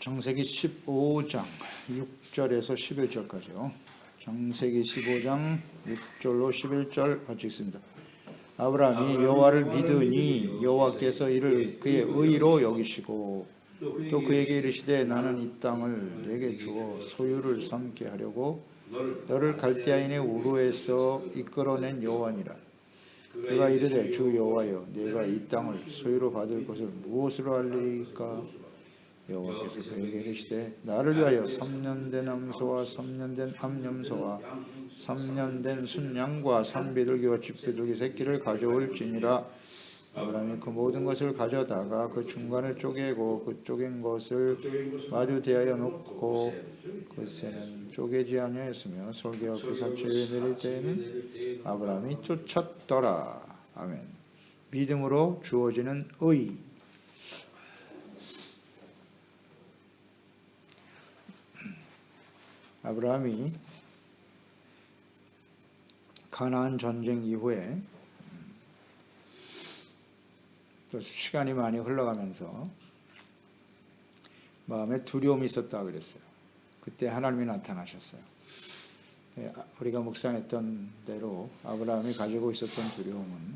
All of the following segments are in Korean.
창세기 15장 6절에서 11절까지요. 창세기 15장 6절로 11절 같이 읽습니다. 아브라함이 여호와를 믿으니 여호와께서 이를 그의 의로 여기시고 또 그에게 이르시되 나는 이 땅을 내게 주어 소유를 삼게 하려고 너를 갈대아인의 우르에서 이끌어낸 여호와니라. 그가 이르되 주 여호와여 내가 이 땅을 소유로 받을 것을 무엇으로 알리리까? 여호와께서 그에게 이르시되 나를 위하여 3년 된 암소와 3년 된 암염소와 3년 된 순양과 산비둘기와 집비둘기 새끼를 가져올지니라. 아브라함이 그 모든 것을 가져다가 그 중간을 쪼개고 그 쪼갠 것을 마주 대하여 놓고 그 새는 쪼개지 아니하였으며 솔개와 그 사체에 내릴 때에는 아브라함이 쫓았더라. 아멘. 믿음으로 주어지는 의. 아브라함이 가나안 전쟁 이후에 또 시간이 많이 흘러가면서 마음에 두려움이 있었다 그랬어요. 그때 하나님이 나타나셨어요. 우리가 묵상했던 대로 아브라함이 가지고 있었던 두려움은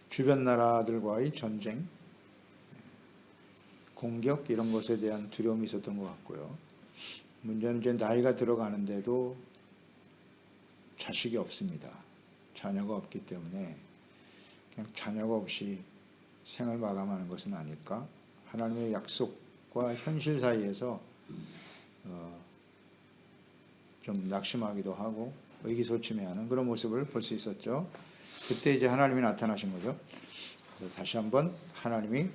주변 나라들과의 전쟁, 공격 이런 것에 대한 두려움이 있었던 것 같고요. 문제는 이제 나이가 들어가는데도 자식이 없습니다. 자녀가 없기 때문에 그냥 자녀가 없이 생을 마감하는 것은 아닐까? 하나님의 약속과 현실 사이에서 좀 낙심하기도 하고 의기소침해하는 그런 모습을 볼 수 있었죠. 그때 이제 하나님이 나타나신 거죠. 그래서 다시 한번 하나님이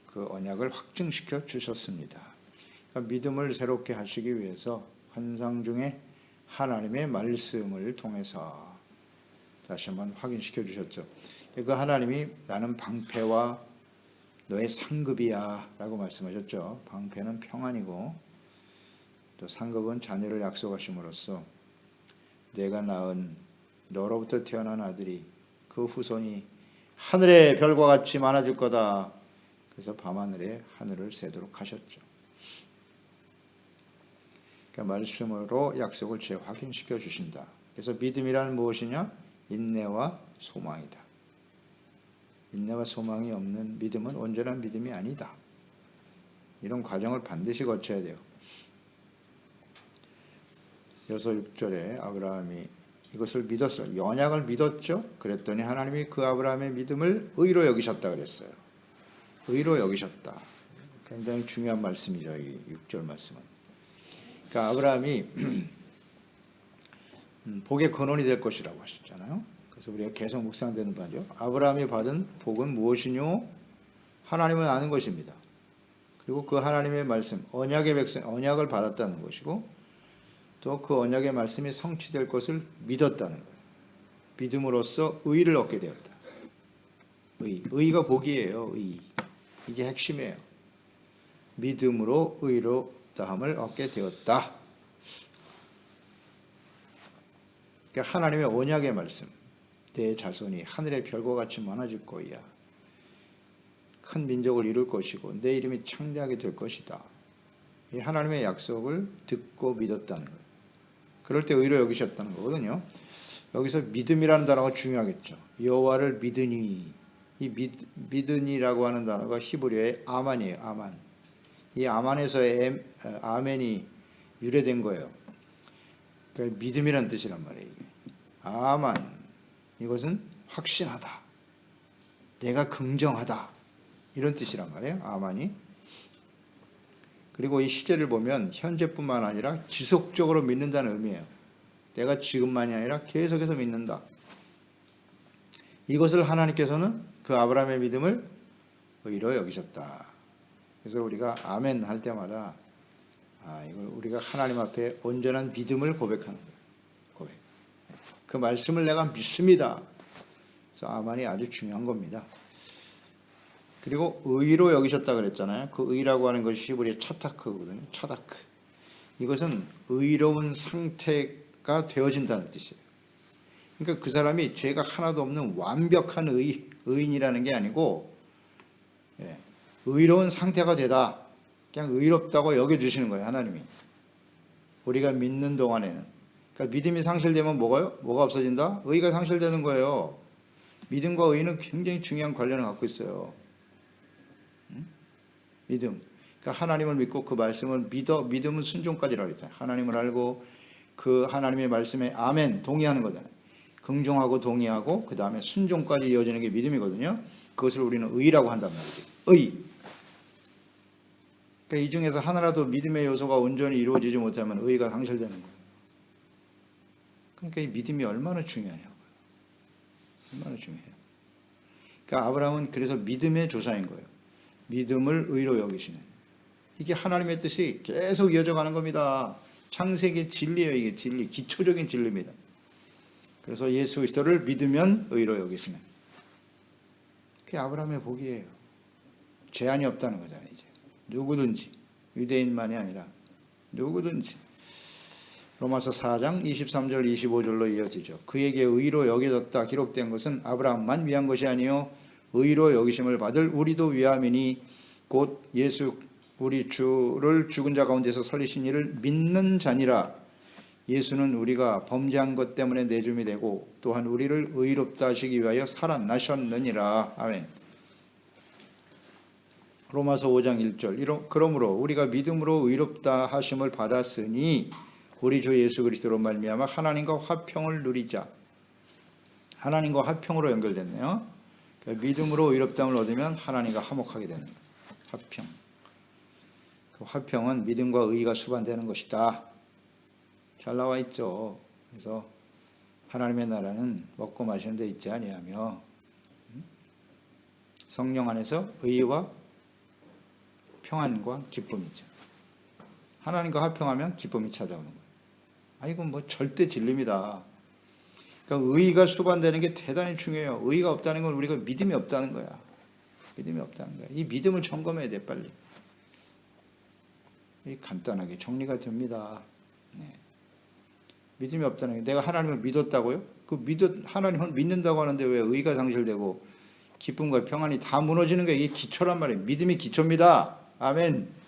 그 언약을 확증시켜 주셨습니다. 그러니까 믿음을 새롭게 하시기 위해서 환상 중에 하나님의 말씀을 통해서 다시 한번 확인시켜 주셨죠. 그 하나님이 나는 방패와 너의 상급이야 라고 말씀하셨죠. 방패는 평안이고 또 상급은 자녀를 약속하심으로써 내가 낳은 너로부터 태어난 아들이 그 후손이 하늘의 별과 같이 많아질 거다. 그래서 밤하늘에 하늘을 새도록 하셨죠. 그러니까 말씀으로 약속을 재확인시켜 주신다. 그래서 믿음이란 무엇이냐? 인내와 소망이다. 인내와 소망이 없는 믿음은 온전한 믿음이 아니다. 이런 과정을 반드시 거쳐야 돼요. 여서 6절에 아브라함이 이것을 믿었어요. 언약을 믿었죠. 그랬더니 하나님이 그 아브라함의 믿음을 의로 여기셨다 그랬어요. 의로 여기셨다. 굉장히 중요한 말씀이죠. 이 6절 말씀은. 그러니까 아브라함이 복의 근원이 될 것이라고 하셨잖아요. 그래서 우리가 계속 묵상되는 바죠. 아브라함이 받은 복은 무엇이뇨? 하나님을 아는 것입니다. 그리고 그 하나님의 말씀, 언약의 백성, 언약을 받았다는 것이고 또 그 언약의 말씀이 성취될 것을 믿었다는 거예요. 믿음으로써 의를 얻게 되었다. 의가 복이에요. 의. 이게 핵심이에요. 믿음으로 의롭다함을 얻게 되었다. 그러니까 하나님의 언약의 말씀, 내 자손이 하늘의 별과 같이 많아질 거야. 큰 민족을 이룰 것이고 내 이름이 창대하게 될 것이다. 이 하나님의 약속을 듣고 믿었다는 거예요. 그럴 때 의로 여기셨다는 거거든요. 여기서 믿음이라는 단어가 중요하겠죠. 여호와를 믿으니, 이 믿으니라고 하는 단어가 히브리어의 아만이에요. 아만. 이 아만에서의 아멘이 유래된 거예요. 그러니까 믿음이란 뜻이란 말이에요. 이게. 아만. 이것은 확신하다. 내가 긍정하다. 이런 뜻이란 말이에요. 아만이. 그리고 이 시제를 보면 현재뿐만 아니라 지속적으로 믿는다는 의미예요. 내가 지금만이 아니라 계속해서 믿는다. 이것을 하나님께서는 그 아브라함의 믿음을 의로 여기셨다. 그래서 우리가 아멘 할 때마다 이걸 우리가 하나님 앞에 온전한 믿음을 고백하는 거예요. 고백. 그 말씀을 내가 믿습니다. 그래서 아멘이 아주 중요한 겁니다. 그리고 의로 여기셨다 그랬잖아요. 그 의라고 하는 것이 히브리의 차타크거든요. 차다크. 이것은 의로운 상태가 되어진다는 뜻이에요. 그러니까 그 사람이 죄가 하나도 없는 완벽한 의인이라는 게 아니고 의로운 상태가 되다. 그냥 의롭다고 여겨주시는 거예요, 하나님이. 우리가 믿는 동안에는. 그러니까 믿음이 상실되면 뭐가요? 뭐가 없어진다? 의가 상실되는 거예요. 믿음과 의는 굉장히 중요한 관련을 갖고 있어요. 믿음. 그러니까 하나님을 믿고 그 말씀을 믿어, 믿음은 순종까지라고 했잖아요. 하나님을 알고 그 하나님의 말씀에 아멘, 동의하는 거잖아요. 긍정하고 동의하고 그 다음에 순종까지 이어지는 게 믿음이거든요. 그것을 우리는 의라고 한단 말이죠. 의. 그러니까 이 중에서 하나라도 믿음의 요소가 온전히 이루어지지 못하면 의가 상실되는 거예요. 그러니까 이 믿음이 얼마나 중요하냐고요. 얼마나 중요해요. 그러니까 아브라함은 그래서 믿음의 조상인 거예요. 믿음을 의로 여기시는. 이게 하나님의 뜻이 계속 이어져 가는 겁니다. 창세기 진리예요. 이게 진리, 기초적인 진리입니다. 그래서 예수 그리스도를 믿으면 의로 여기시는. 그게 아브라함의 복이에요. 제한이 없다는 거잖아요. 이제 누구든지, 유대인만이 아니라 누구든지. 로마서 4장 23절 25절로 이어지죠. 그에게 의로 여겨졌다 기록된 것은 아브라함만 위한 것이 아니요 의로 여기심을 받을 우리도 위함이니 곧 예수 우리 주를 죽은 자 가운데서 살리신 이를 믿는 자니라. 예수는 우리가 범죄한 것 때문에 내줌이 되고 또한 우리를 의롭다 하시기 위하여 살아나셨느니라. 아멘. 로마서 5장 1절. 그러므로 우리가 믿음으로 의롭다 하심을 받았으니 우리 주 예수 그리스도로 말미암아 하나님과 화평을 누리자. 하나님과 화평으로 연결됐네요. 그러니까 믿음으로 의롭다함을 얻으면 하나님과 화목하게 되는 거예요. 화평. 그 화평은 믿음과 의가 수반되는 것이다. 잘 나와 있죠. 그래서 하나님의 나라는 먹고 마시는 데 있지 아니하며 성령 안에서 의와 평안과 기쁨이죠. 하나님과 화평하면 기쁨이 찾아오는 거예요. 이건 뭐 절대 진리입니다. 그러니까 의가 수반되는 게 대단히 중요해요. 의가 없다는 건 우리가 믿음이 없다는 거야. 믿음이 없다는 거야. 이 믿음을 점검해야 돼, 빨리. 간단하게 정리가 됩니다. 네. 믿음이 없다는 게 내가 하나님을 믿었다고요? 하나님을 믿는다고 하는데 왜 의가 상실되고 기쁨과 평안이 다 무너지는 게 이게 기초란 말이에요. 믿음이 기초입니다. 아멘.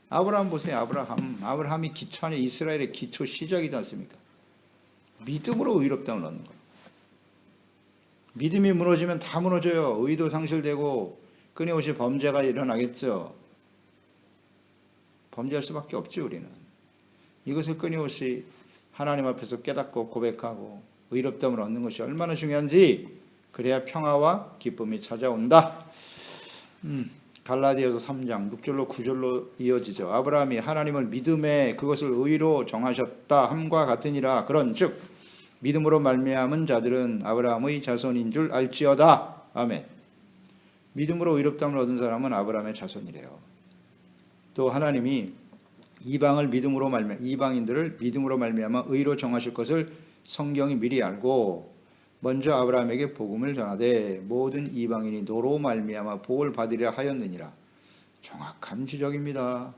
아브라함 보세요. 아브라함이 기초 안에 이스라엘의 기초 시작이지 않습니까? 믿음으로 의롭다움을 얻는 거예요. 믿음이 무너지면 다 무너져요. 의도 상실되고 끊임없이 범죄가 일어나겠죠. 범죄할 수밖에 없지 우리는. 이것을 끊임없이 하나님 앞에서 깨닫고 고백하고 의롭다움을 얻는 것이 얼마나 중요한지, 그래야 평화와 기쁨이 찾아온다. 갈라디아서 3장 6절로 9절로 이어지죠. 아브라함이 하나님을 믿음에 그것을 의로 정하셨다 함과 같으니라. 그런즉 믿음으로 말미암은 자들은 아브라함의 자손인 줄 알지어다. 아멘. 믿음으로 의롭다함을 얻은 사람은 아브라함의 자손이래요. 또 하나님이 이방인들을 믿음으로 말미암아 의로 정하실 것을 성경이 미리 알고 먼저 아브라함에게 복음을 전하되 모든 이방인이 너로 말미암아 복을 받으려 하였느니라. 정확한 지적입니다.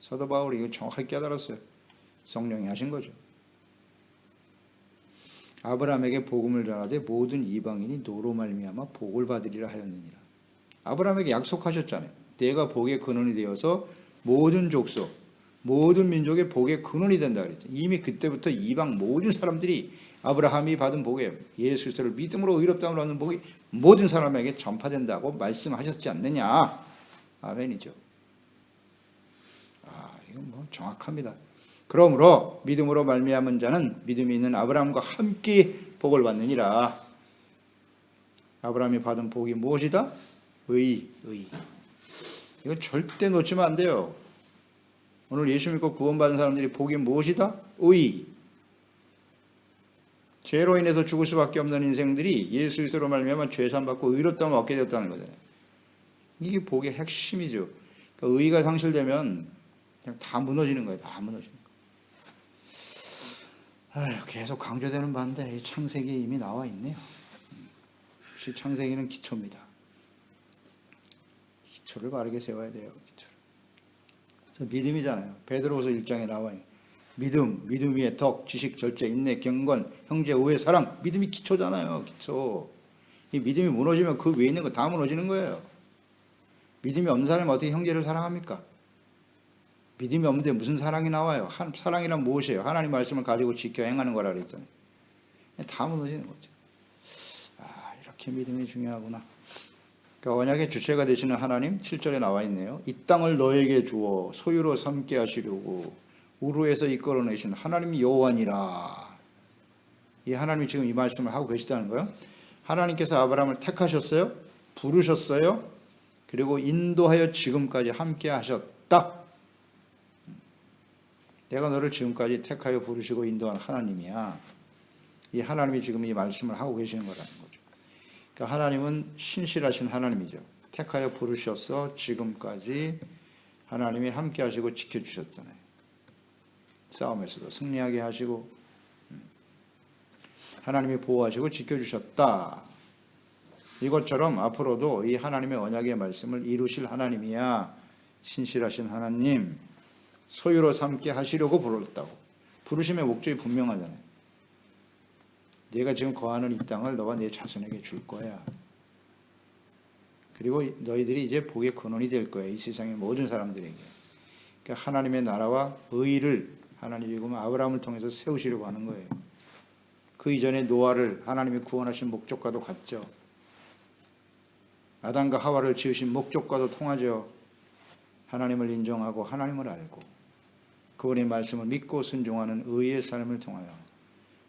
사도 바울이 이거 정확하게 깨달았어요. 성령이 하신 거죠. 아브라함에게 복음을 전하되 모든 이방인이 너로 말미암아 복을 받으리라 하였느니라. 아브라함에게 약속하셨잖아요. 내가 복의 근원이 되어서 모든 족속, 모든 민족의 복의 근원이 된다 그랬죠. 이미 그때부터 이방 모든 사람들이 아브라함이 받은 복이에요. 예수 그리스도를 믿음으로 의롭다함을 얻는 복이 모든 사람에게 전파된다고 말씀하셨지 않느냐. 아멘이죠. 이건 뭐 정확합니다. 그러므로 믿음으로 말미암은 자는 믿음이 있는 아브라함과 함께 복을 받느니라. 아브라함이 받은 복이 무엇이다? 의. 이건 절대 놓치면 안 돼요. 오늘 예수 믿고 구원받은 사람들이 복이 무엇이다? 의. 죄로 인해서 죽을 수밖에 없는 인생들이 예수 그리스도로 말미암아 죄산 받고 의롭다함을 얻게 되었다는 거잖아요. 이게 복의 핵심이죠. 그러니까 의가 상실되면 그냥 다 무너지는 거예요. 다 무너지는 거예요. 계속 강조되는 바인데 창세기에 이미 나와 있네요. 역시 창세기는 기초입니다. 기초를 바르게 세워야 돼요. 그래서 믿음이잖아요. 베드로후서 1장에 나와요. 믿음 위에 덕, 지식, 절제, 인내, 경건, 형제, 우애, 사랑. 믿음이 기초잖아요. 기초. 이 믿음이 무너지면 그 위에 있는 거 다 무너지는 거예요. 믿음이 없는 사람이 어떻게 형제를 사랑합니까? 믿음이 없는데 무슨 사랑이 나와요? 사랑이란 무엇이에요? 하나님 말씀을 가지고 지켜 행하는 거라 그랬잖아요. 다 무너지는 거죠. 이렇게 믿음이 중요하구나. 그러니까 언약의 주체가 되시는 하나님 7절에 나와 있네요. 이 땅을 너에게 주어 소유로 삼게 하시려고 우르에서 이끌어내신 하나님 여호와니라. 이 하나님이 지금 이 말씀을 하고 계시다는 거예요. 하나님께서 아브라함을 택하셨어요. 부르셨어요. 그리고 인도하여 지금까지 함께 하셨다. 내가 너를 지금까지 택하여 부르시고 인도한 하나님이야. 이 하나님이 지금 이 말씀을 하고 계시는 거라는 거죠. 그러니까 하나님은 신실하신 하나님이죠. 택하여 부르셔서 지금까지 하나님이 함께 하시고 지켜주셨잖아요. 싸움에서도 승리하게 하시고 하나님이 보호하시고 지켜주셨다. 이것처럼 앞으로도 이 하나님의 언약의 말씀을 이루실 하나님이야. 신실하신 하나님, 소유로 삼게 하시려고 부르셨다고. 부르심의 목적이 분명하잖아요. 네가 지금 거하는 이 땅을 너와 네 자손에게 줄 거야. 그리고 너희들이 이제 복의 근원이 될 거야. 이 세상의 모든 사람들에게. 그러니까 하나님의 나라와 의를 하나님이 지금 아브라함을 통해서 세우시려고 하는 거예요. 그 이전에 노아를 하나님이 구원하신 목적과도 같죠. 아담과 하와를 지으신 목적과도 통하죠. 하나님을 인정하고 하나님을 알고 그분의 말씀을 믿고 순종하는 의의 삶을 통하여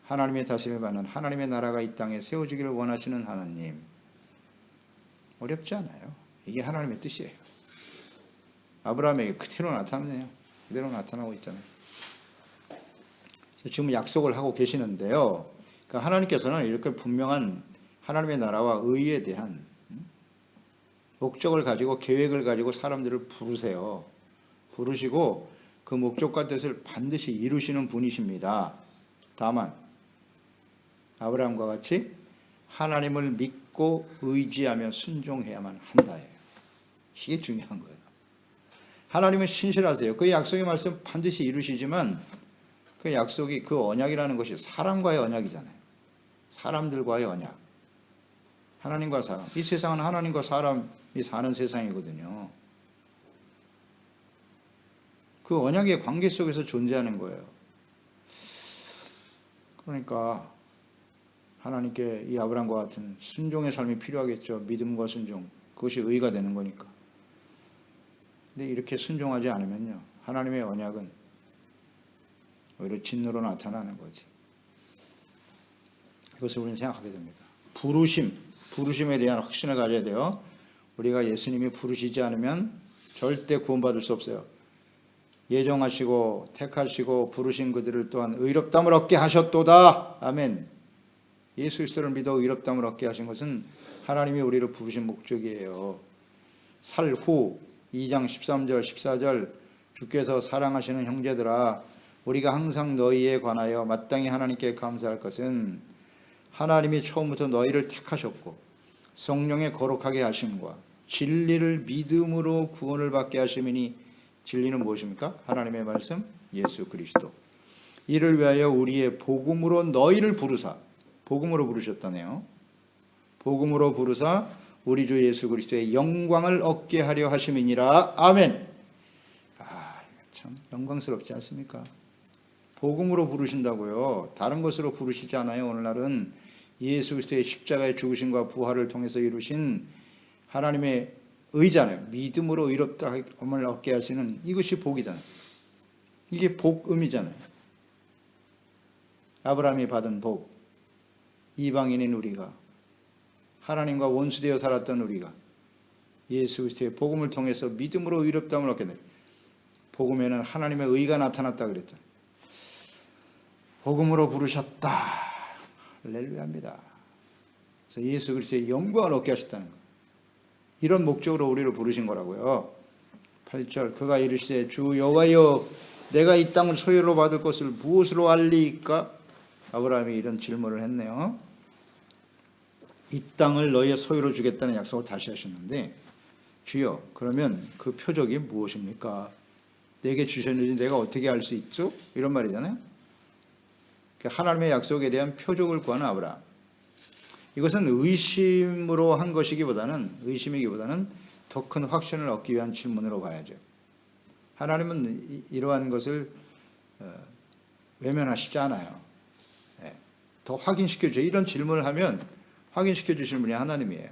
하나님의 다스림을 받는 하나님의 나라가 이 땅에 세워지기를 원하시는 하나님. 어렵지 않아요. 이게 하나님의 뜻이에요. 아브라함에게 그대로 나타나네요. 그대로 나타나고 있잖아요. 그래서 지금 약속을 하고 계시는데요. 그러니까 하나님께서는 이렇게 분명한 하나님의 나라와 의에 대한 목적을 가지고 계획을 가지고 사람들을 부르세요. 부르시고 그 목적과 뜻을 반드시 이루시는 분이십니다. 다만 아브라함과 같이 하나님을 믿고 의지하며 순종해야만 한다예요. 이게 중요한 거예요. 하나님은 신실하세요. 그 약속의 말씀 반드시 이루시지만 그 약속이 그 언약이라는 것이 사람과의 언약이잖아요. 사람들과의 언약. 하나님과 사람. 이 세상은 하나님과 사람이 사는 세상이거든요. 그 언약의 관계 속에서 존재하는 거예요. 그러니까 하나님께 이 아브라함과 같은 순종의 삶이 필요하겠죠. 믿음과 순종. 그것이 의가 되는 거니까. 근데 이렇게 순종하지 않으면요. 하나님의 언약은 오히려 진노로 나타나는 거지. 이것을 우리는 생각하게 됩니다. 부르심에 대한 확신을 가져야 돼요. 우리가 예수님이 부르시지 않으면 절대 구원받을 수 없어요. 예정하시고 택하시고 부르신 그들을 또한 의롭다함을 얻게 하셨도다. 아멘. 예수 그리스도를 믿어 의롭다함을 얻게 하신 것은 하나님이 우리를 부르신 목적이에요. 살후 2장 13절 14절 주께서 사랑하시는 형제들아 우리가 항상 너희에 관하여 마땅히 하나님께 감사할 것은 하나님이 처음부터 너희를 택하셨고 성령의 거룩하게 하심과 진리를 믿음으로 구원을 받게 하심이니 진리는 무엇입니까? 하나님의 말씀 예수 그리스도. 이를 위하여 우리의 복음으로 너희를 부르사 복음으로 부르셨다네요. 복음으로 부르사 우리 주 예수 그리스도의 영광을 얻게 하려 하심이니라. 아멘. 참 영광스럽지 않습니까? 복음으로 부르신다고요. 다른 것으로 부르시지 않아요. 오늘날은 예수 그리스도의 십자가의 죽으심과 부활을 통해서 이루신 하나님의 의잖아요. 믿음으로 의롭다함을 얻게 하시는 이것이 복이잖아요. 이게 복음이잖아요. 아브라함이 받은 복. 이방인인 우리가 하나님과 원수되어 살았던 우리가 예수 그리스도의 복음을 통해서 믿음으로 의롭다함을 얻게 돼. 복음에는 하나님의 의가 나타났다 그랬잖아요. 복음으로 부르셨다. 할렐루야입니다. 그래서 예수 그리스도의 영광을 얻게 하셨다는 거예요. 이런 목적으로 우리를 부르신 거라고요. 8절 그가 이르시되 주 여호와여 내가 이 땅을 소유로 받을 것을 무엇으로 알리까? 아브라함이 이런 질문을 했네요. 이 땅을 너희의 소유로 주겠다는 약속을 다시 하셨는데 주여 그러면 그 표적이 무엇입니까? 내게 주셨는지 내가 어떻게 알 수 있죠? 이런 말이잖아요. 하나님의 약속에 대한 표적을 구하는 아브라함. 이것은 의심으로 한 것이기보다는 의심이기보다는 더 큰 확신을 얻기 위한 질문으로 봐야죠. 하나님은 이러한 것을 외면하시지 않아요. 더 확인시켜 주세요. 이런 질문을 하면 확인시켜 주실 분이 하나님이에요.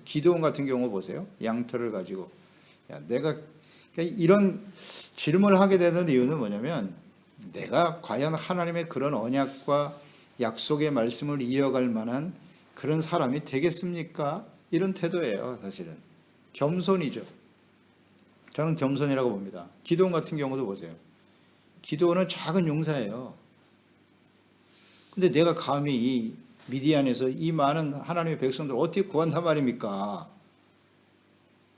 기드온 같은 경우 보세요. 양털을 가지고 그러니까 이런 질문을 하게 되는 이유는 뭐냐면 내가 과연 하나님의 그런 언약과 약속의 말씀을 이어갈 만한 그런 사람이 되겠습니까? 이런 태도예요. 사실은 겸손이죠. 저는 겸손이라고 봅니다. 기드온 같은 경우도 보세요. 기드온은 작은 용사예요. 근데 내가 감히 이 미디안에서 이 많은 하나님의 백성들을 어떻게 구한단 말입니까?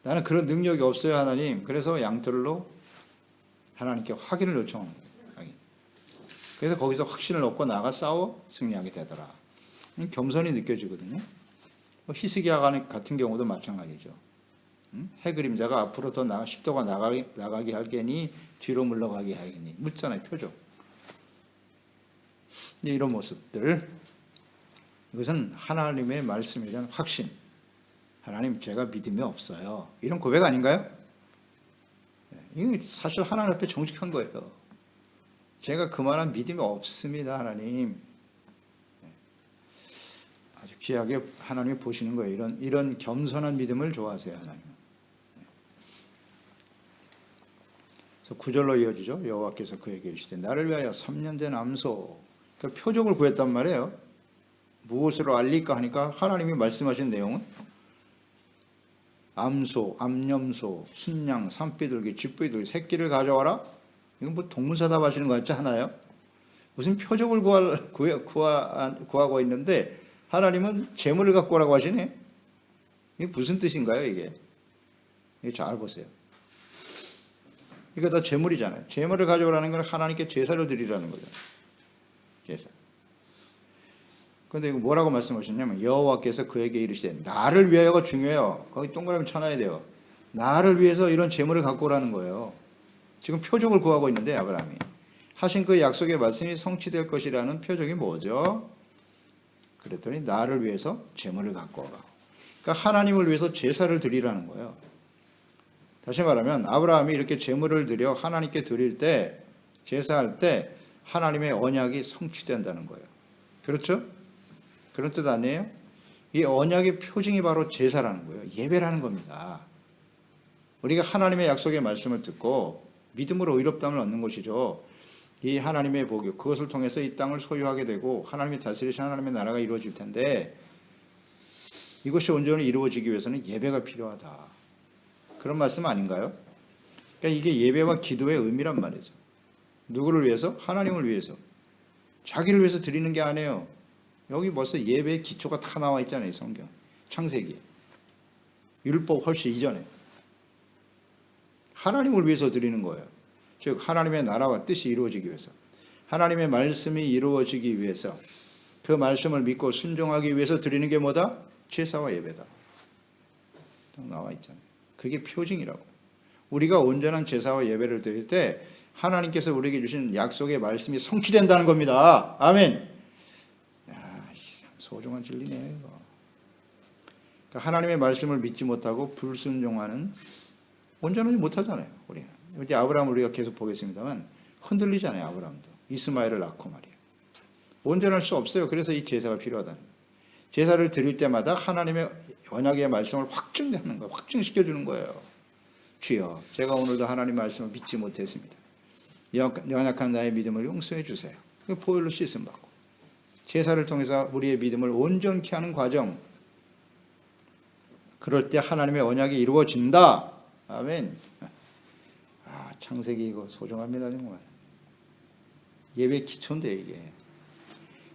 나는 그런 능력이 없어요, 하나님. 그래서 양털로 하나님께 확인을 요청합니다. 그래서 거기서 확신을 얻고 나가 싸워 승리하게 되더라. 겸손이 느껴지거든요. 히스기야 같은 경우도 마찬가지죠. 해 그림자가 앞으로 더 10도가 나가게 하겠니 뒤로 물러가게 하겠니 묻잖아요. 표정. 이런 모습들, 이것은 하나님의 말씀에 대한 확신. 하나님, 제가 믿음이 없어요. 이런 고백 아닌가요? 이건 사실 하나님 앞에 정직한 거예요. 제가 그만한 믿음이 없습니다, 하나님. 아주 귀하게 하나님이 보시는 거예요. 이런 겸손한 믿음을 좋아하세요, 하나님. 그래서 9절로 이어지죠. 여호와께서 그에게 이르시되 나를 위하여 3년 된 암소, 그러니까 표적을 구했단 말이에요. 무엇으로 알릴까 하니까 하나님이 말씀하신 내용은 암소, 암염소, 순양, 산비둘기, 쥐비둘기 새끼를 가져와라. 이건 뭐 동문서답 하시는 거 같지 않아요? 무슨 표적을 구하고 있는데 하나님은 재물을 갖고 오라고 하시네. 이게 무슨 뜻인가요, 이게? 이거 잘 보세요. 이거 다 재물이잖아요. 재물을 가져오라는 건 하나님께 제사를 드리라는 거죠. 제사. 그런데 이거 뭐라고 말씀하셨냐면 여호와께서 그에게 이르시되, 나를 위하여가 중요해요. 거기 동그라미 쳐놔야 돼요. 나를 위해서 이런 재물을 갖고 오라는 거예요. 지금 표적을 구하고 있는데 아브라함이 하신 그 약속의 말씀이 성취될 것이라는 표적이 뭐죠? 그랬더니 나를 위해서 재물을 갖고 오라. 그러니까 하나님을 위해서 제사를 드리라는 거예요. 다시 말하면 아브라함이 이렇게 제물을 드려 하나님께 드릴 때, 제사할 때 하나님의 언약이 성취된다는 거예요. 그렇죠? 그런 뜻 아니에요? 이 언약의 표징이 바로 제사라는 거예요. 예배라는 겁니다. 우리가 하나님의 약속의 말씀을 듣고 믿음으로 의롭다함을 얻는 것이죠. 이 하나님의 복이 그것을 통해서 이 땅을 소유하게 되고 하나님이 다스리신 하나님의 나라가 이루어질 텐데, 이것이 온전히 이루어지기 위해서는 예배가 필요하다. 그런 말씀 아닌가요? 그러니까 이게 예배와 기도의 의미란 말이죠. 누구를 위해서? 하나님을 위해서. 자기를 위해서 드리는 게 아니에요. 여기 벌써 예배의 기초가 다 나와 있잖아요. 성경. 창세기. 율법 훨씬 이전에. 하나님을 위해서 드리는 거예요. 즉 하나님의 나라와 뜻이 이루어지기 위해서, 하나님의 말씀이 이루어지기 위해서, 그 말씀을 믿고 순종하기 위해서 드리는 게 뭐다? 제사와 예배다. 나와 있잖아요. 그게 표징이라고. 우리가 온전한 제사와 예배를 드릴 때 하나님께서 우리에게 주신 약속의 말씀이 성취된다는 겁니다. 아멘. 소중한 진리네요. 이거. 그러니까 하나님의 말씀을 믿지 못하고 불순종하는, 온전하지 못하잖아요. 우리는. 이제 아브라함을 우리가 계속 보겠습니다만 흔들리잖아요. 아브라함도 이스마엘을 낳고 말이에요. 온전할 수 없어요. 그래서 이 제사가 필요하다는 거예요. 제사를 드릴 때마다 하나님의 언약의 말씀을 확증하는 거예요. 확증시켜 주는 거예요. 주여, 제가 오늘도 하나님 말씀을 믿지 못했습니다. 연약한 나의 믿음을 용서해 주세요. 보혈로 씻음 받고 제사를 통해서 우리의 믿음을 온전케 하는 과정. 그럴 때 하나님의 언약이 이루어진다. 아멘. 창세기 이거 소중합니다, 정말. 예배 기초인데 이게.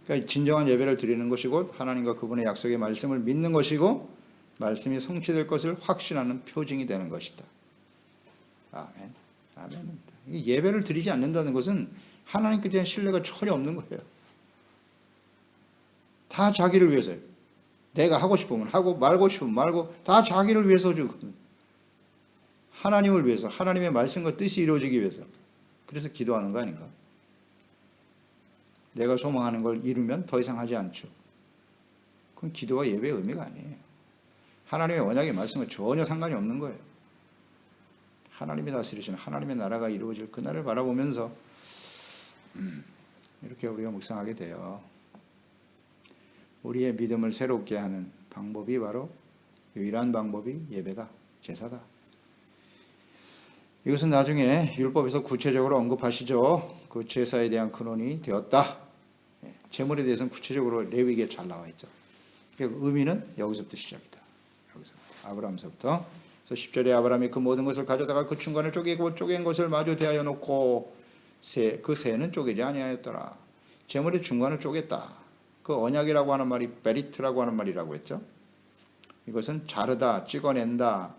그러니까 진정한 예배를 드리는 것이고 하나님과 그분의 약속의 말씀을 믿는 것이고 말씀이 성취될 것을 확신하는 표징이 되는 것이다. 아멘. 아멘. 예배를 드리지 않는다는 것은 하나님께 대한 신뢰가 전혀 없는 거예요. 다 자기를 위해서요. 내가 하고 싶으면 하고 말고 싶으면 말고 다 자기를 위해서 주거든요. 하나님을 위해서, 하나님의 말씀과 뜻이 이루어지기 위해서. 그래서 기도하는 거 아닌가? 내가 소망하는 걸 이루면 더 이상 하지 않죠. 그건 기도와 예배의 의미가 아니에요. 하나님의 언약의 말씀은 전혀 상관이 없는 거예요. 하나님이 다스리시는 하나님의 나라가 이루어질 그날을 바라보면서 이렇게 우리가 묵상하게 돼요. 우리의 믿음을 새롭게 하는 방법이 바로 유일한 방법이 예배다, 제사다. 이것은 나중에 율법에서 구체적으로 언급하시죠. 그 제사에 대한 근원이 되었다. 제물에 대해서는 구체적으로 레위기에 잘 나와 있죠. 의미는 여기서부터 시작이다. 여기서부터 아브라함서부터. 그래서 10절에 아브라함이 그 모든 것을 가져다가 그 중간을 쪼개고 쪼갠 것을 마주 대하여 놓고 그 새는 쪼개지 아니하였더라. 제물의 중간을 쪼갰다. 그 언약이라고 하는 말이 베리트라고 하는 말이라고 했죠. 이것은 자르다, 찍어낸다,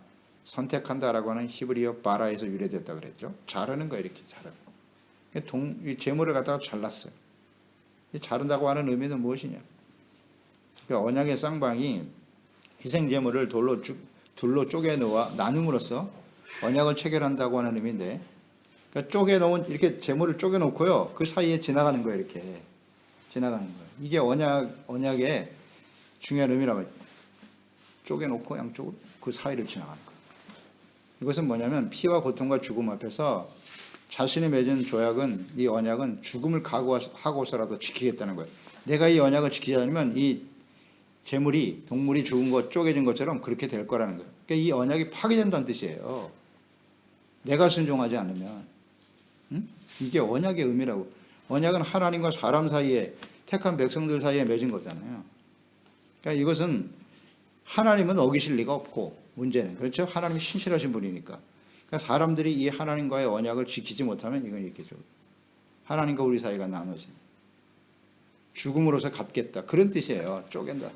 선택한다라고 하는 히브리어 바라에서 유래됐다 그랬죠. 자르는 거 이렇게 자르는. 이 제물을 갖다가 잘랐어요. 이 자른다고 하는 의미는 무엇이냐? 그러니까 언약의 쌍방이 희생 제물을 둘로 쪼개 놓아 나눔으로써 언약을 체결한다고 하는 의미인데, 그러니까 쪼개 놓은 이렇게 제물을 쪼개 놓고요. 그 사이에 지나가는 거예요. 이렇게 지나가는 거예요. 이게 언약의 중요한 의미라고. 쪼개 놓고 양쪽으로 그 사이를 지나가는 거예요. 이것은 뭐냐면 피와 고통과 죽음 앞에서 자신이 맺은 조약은, 이 언약은 죽음을 각오하고서라도 지키겠다는 거예요. 내가 이 언약을 지키지 않으면 이 제물이, 동물이 죽은 것, 쪼개진 것처럼 그렇게 될 거라는 거예요. 그러니까 이 언약이 파괴된다는 뜻이에요. 내가 순종하지 않으면. 이게 언약의 의미라고. 언약은 하나님과 사람 사이에, 택한 백성들 사이에 맺은 거잖아요. 그러니까 이것은 하나님은 어기실 리가 없고, 문제는 그렇죠. 하나님이 신실하신 분이니까. 그러니까 사람들이 이 하나님과의 언약을 지키지 못하면 이건 있겠죠. 하나님과 우리 사이가 나눠진 죽음으로서 갚겠다, 그런 뜻이에요. 쪼갠다.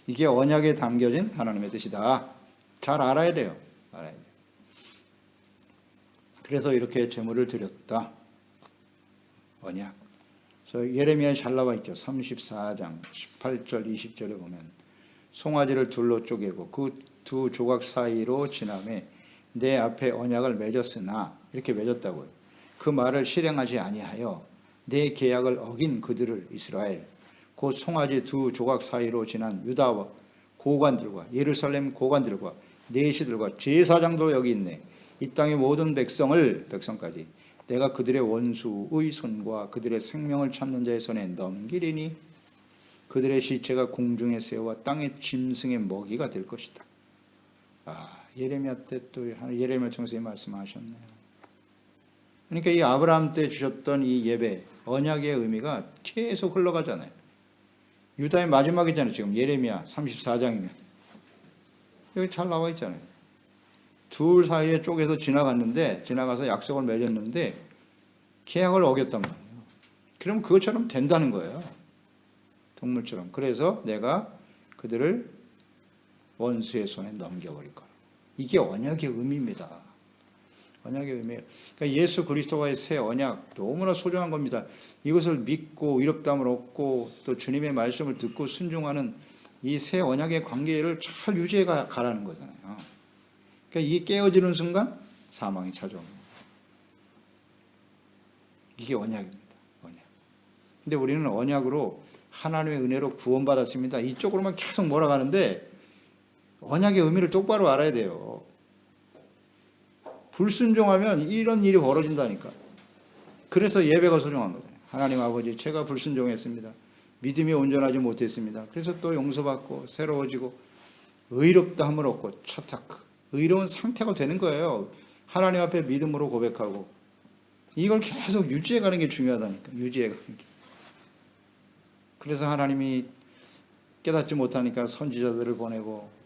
이게 언약에 담겨진 하나님의 뜻이다. 잘 알아야 돼요. 알아야 돼요. 그래서 이렇게 제물을 드렸다. 언약. 그래서 예레미야에 잘 나와 있죠. 34장 18절 20절에 보면 송아지를 둘로 쪼개고 그 두 조각 사이로 지나매 내 앞에 언약을 맺었으나, 이렇게 맺었다고요. 그 말을 실행하지 아니하여 내 계약을 어긴 그들을, 이스라엘, 곧 송아지 두 조각 사이로 지난 유다와 고관들과 예루살렘 고관들과 내시들과 제사장도 여기 있네. 이 땅의 모든 백성까지 내가 그들의 원수의 손과 그들의 생명을 찾는 자의 손에 넘기리니 그들의 시체가 공중의 새와 땅의 짐승의 먹이가 될 것이다. 예레미야 때 또 예레미야 통해서 말씀하셨네요. 그러니까 이 아브라함 때 주셨던 이 예배, 언약의 의미가 계속 흘러가잖아요. 유다의 마지막이잖아요. 지금 예레미야 34장이면 여기 잘 나와 있잖아요. 둘 사이에 쪼개서 지나가서 약속을 맺었는데 계약을 어겼단 말이에요. 그럼 그것처럼 된다는 거예요. 동물처럼. 그래서 내가 그들을 원수의 손에 넘겨버릴 거예요. 이게 언약의 의미입니다. 언약의 의미예요. 그러니까 예수 그리스도와의 새 언약, 너무나 소중한 겁니다. 이것을 믿고 의롭다함을 얻고 또 주님의 말씀을 듣고 순종하는 이 새 언약의 관계를 잘 유지해 가라는 거잖아요. 그러니까 이게 깨어지는 순간 사망이 찾아옵니다. 이게 언약입니다. 언약. 근데 우리는 언약으로 하나님의 은혜로 구원받았습니다. 이쪽으로만 계속 몰아가는데 언약의 의미를 똑바로 알아야 돼요. 불순종하면 이런 일이 벌어진다니까. 그래서 예배가 소중한 거잖아요. 하나님 아버지, 제가 불순종했습니다. 믿음이 온전하지 못했습니다. 그래서 또 용서받고 새로워지고 의롭다함을 얻고 차타크, 의로운 상태가 되는 거예요. 하나님 앞에 믿음으로 고백하고 이걸 계속 유지해 가는 게 중요하다니까. 유지해 가는 게. 그래서 하나님이 깨닫지 못하니까 선지자들을 보내고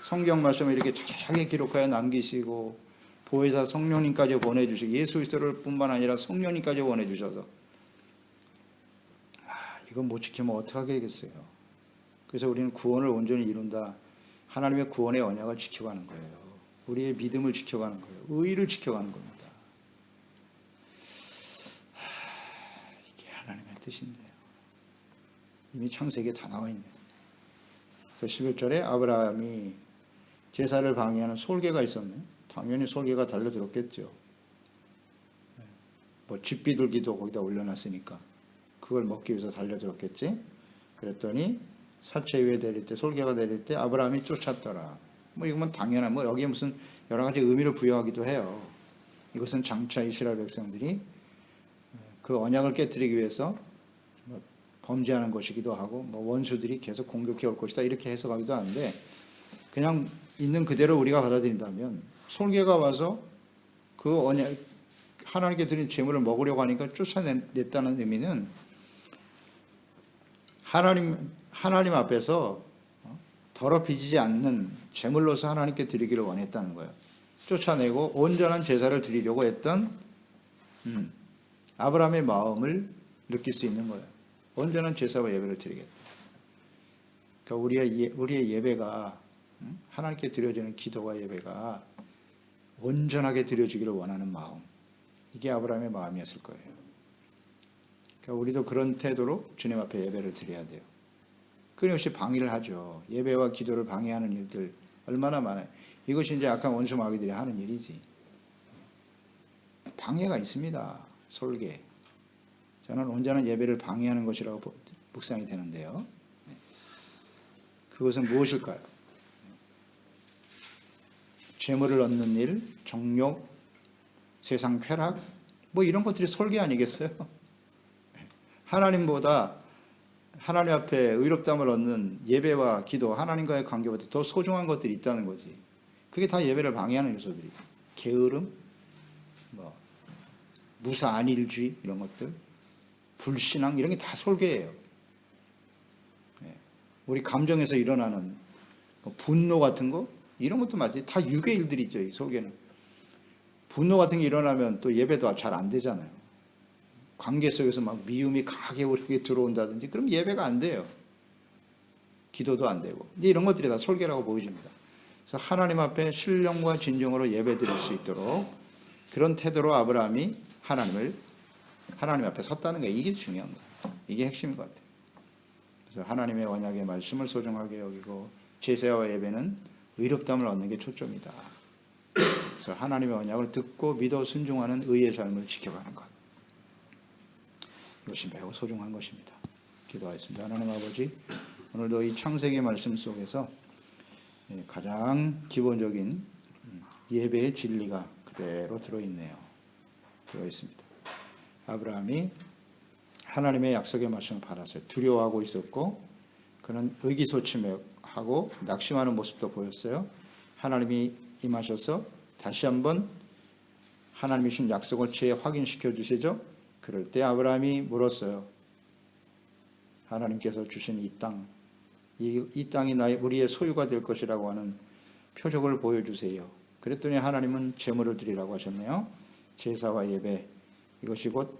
성경 말씀을 이렇게 자세하게 기록하여 남기시고 보혜사 성령님까지 보내주시고 예수 그리스도를 뿐만 아니라 성령님까지 보내주셔서 이건 못 지키면 어떻게 하겠어요. 그래서 우리는 구원을 온전히 이룬다. 하나님의 구원의 언약을 지켜가는 거예요. 우리의 믿음을 지켜가는 거예요. 의의를 지켜가는 겁니다. 이게 하나님의 뜻인데요. 이미 창세기에 다 나와 있네요. 그래서 11절에 아브라함이 제사를 방해하는 솔개가 있었네요. 당연히 솔개가 달려들었겠죠. 뭐 집비둘기도 거기다 올려놨으니까 그걸 먹기 위해서 달려들었겠지. 그랬더니 사체 위에 내릴 때, 솔개가 내릴 때 아브라함이 쫓았더라. 뭐 이건 당연한, 뭐 여기에 무슨 여러 가지 의미를 부여하기도 해요. 이것은 장차 이스라엘 백성들이 그 언약을 깨뜨리기 위해서 뭐 범죄하는 것이기도 하고, 뭐 원수들이 계속 공격해 올 것이다, 이렇게 해석하기도 하는데, 그냥 있는 그대로 우리가 받아들인다면 솔개가 와서 그 언약, 하나님께 드린 제물을 먹으려고 하니까 쫓아냈다는 의미는 하나님 앞에서 더럽히지 않는 제물로서 하나님께 드리기를 원했다는 거예요. 쫓아내고 온전한 제사를 드리려고 했던 아브라함의 마음을 느낄 수 있는 거예요. 온전한 제사와 예배를 드리겠다. 그러니까 우리의 예배가, 하나님께 드려지는 기도와 예배가 온전하게 드려지기를 원하는 마음, 이게 아브라함의 마음이었을 거예요. 그러니까 우리도 그런 태도로 주님 앞에 예배를 드려야 돼요. 끊임없이 방해를 하죠. 예배와 기도를 방해하는 일들 얼마나 많아요. 이것이 이제 악한 원수 마귀들이 하는 일이지. 방해가 있습니다. 솔개. 저는 온전한 예배를 방해하는 것이라고 묵상이 되는데요. 그것은 무엇일까요? 재물을 얻는 일, 정욕, 세상 쾌락, 뭐 이런 것들이 솔개 아니겠어요? 하나님보다, 하나님 앞에 의롭다함을 얻는 예배와 기도, 하나님과의 관계보다 더 소중한 것들이 있다는 거지. 그게 다 예배를 방해하는 요소들이죠. 게으름, 뭐 무사 안일주의, 이런 것들, 불신앙, 이런 게 다 솔개예요. 우리 감정에서 일어나는 분노 같은 거, 이런 것도 마치 다 육의 일들이죠. 이 속에는 분노 같은 게 일어나면 또 예배도 잘 안 되잖아요. 관계 속에서 막 미움이 강하게 우리에게 들어온다든지, 그럼 예배가 안 돼요. 기도도 안 되고, 이런 것들이 다 솔개라고 보여집니다. 그래서 하나님 앞에 신령과 진정으로 예배 드릴 수 있도록 그런 태도로 아브라함이 하나님 앞에 섰다는 게, 이게 중요한 거예요. 이게 핵심인 것 같아요. 그래서 하나님의 언약의 말씀을 소중하게 여기고 제사와 예배는 의롭다함을 얻는 게 초점이다. 그래서 하나님의 언약을 듣고 믿어 순종하는 의의 삶을 지켜가는 것, 이것이 매우 소중한 것입니다. 기도하겠습니다. 하나님 아버지, 오늘도 이 창세기 말씀 속에서 가장 기본적인 예배의 진리가 그대로 들어있네요. 들어있습니다. 아브라함이 하나님의 약속의 말씀을 받았어요. 두려워하고 있었고, 그는 의기소침하고 낙심하는 모습도 보였어요. 하나님이 임하셔서 다시 한번 하나님이 주신 약속을 재확인시켜 주시죠. 그럴 때 아브라함이 물었어요. 하나님께서 주신 이 땅, 이 땅이 우리의 소유가 될 것이라고 하는 표적을 보여주세요. 그랬더니 하나님은 제물을 드리라고 하셨네요. 제사와 예배, 이것이 곧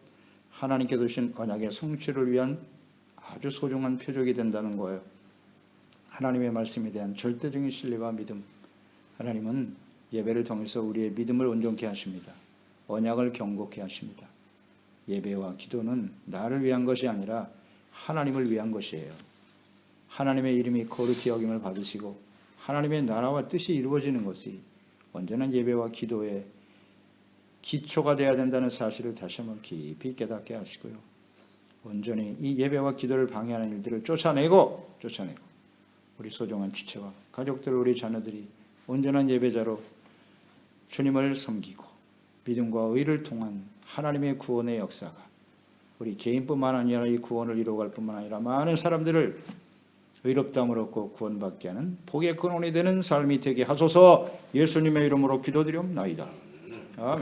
하나님께서 주신 언약의 성취를 위한 아주 소중한 표적이 된다는 거예요. 하나님의 말씀에 대한 절대적인 신뢰와 믿음, 하나님은 예배를 통해서 우리의 믿음을 온전케 하십니다. 언약을 경고케 하십니다. 예배와 기도는 나를 위한 것이 아니라 하나님을 위한 것이에요. 하나님의 이름이 거룩히 여김을 받으시고 하나님의 나라와 뜻이 이루어지는 것이 온전한 예배와 기도의 기초가 되어야 된다는 사실을 다시 한번 깊이 깨닫게 하시고요. 온전히 이 예배와 기도를 방해하는 일들을 쫓아내고 우리 소중한 지체와 가족들, 우리 자녀들이 온전한 예배자로 주님을 섬기고 믿음과 의를 통한 하나님의 구원의 역사가 우리 개인뿐만 아니라 이 구원을 이루어갈 뿐만 아니라 많은 사람들을 의롭다함을 얻고 구원받게 하는 복의 근원이 되는 삶이 되게 하소서. 예수님의 이름으로 기도드리옵나이다.